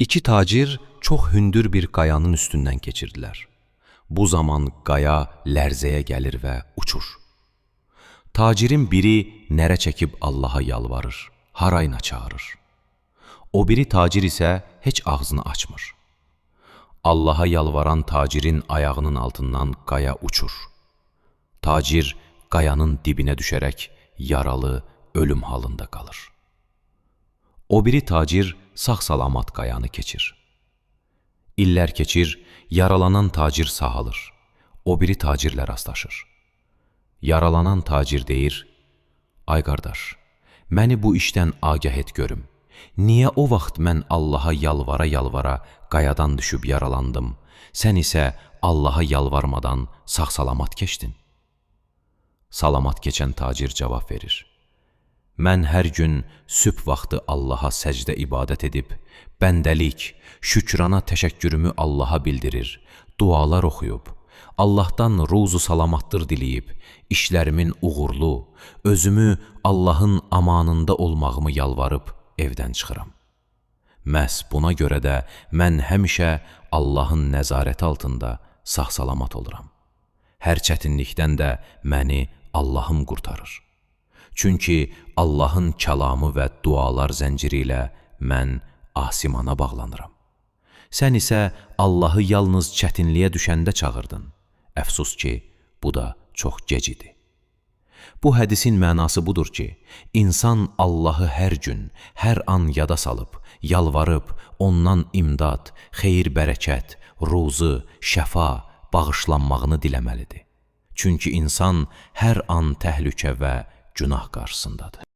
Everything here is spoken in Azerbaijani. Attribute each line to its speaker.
Speaker 1: İki tacir çox hündür bir qayanın üstündən keçirdilər. Bu zaman qaya lərzəyə gəlir və uçur. Tacirin biri nərə çəkib Allaha yalvarır, harayına çağırır. O biri tacir isə heç ağzını açmır. Allaha yalvaran tacirin ayağının altından qaya uçur. Tacir qayanın dibinə düşərək yaralı, ölüm halında qalır. O biri tacir sağ-salamat qayanı keçir. İllər keçir, yaralanan tacir sağalır. O biri tacirlə rastlaşır. Yaralanan tacir deyir, "Ay qardaş, məni bu işdən agah et görüm. Niyə o vaxt mən Allaha yalvara-yalvara qayadan düşüb yaralandım, sən isə Allaha yalvarmadan sağ-salamat keçdin?" Salamat keçən tacir cavab verir, "Mən hər gün sübh vaxtı Allaha səcdə ibadət edib, bəndəlik, şükrana təşəkkürümü Allaha bildirir, dualar oxuyub, Allahdan ruzu salamatdır diləyib, işlərimin uğurlu, özümü Allahın amanında olmağımı yalvarıb evdən çıxıram. Məhz buna görə də mən həmişə Allahın nəzarəti altında sağ-salamat oluram. Hər çətinlikdən də məni Allahım qurtarır. Çünki Allahın kəlamı və dualar zənciri ilə mən asimana bağlanıram. Sən isə Allahı yalnız çətinliyə düşəndə çağırdın. Əfsus ki, bu da çox gec idi." Bu hədisin mənası budur ki, insan Allahı hər gün, hər an yada salıb, yalvarıb, ondan imdad, xeyir-bərəkət, ruzu, şəfa, bağışlanmağını diləməlidir. Çünki insan hər an təhlükə və günah qarşısındadır.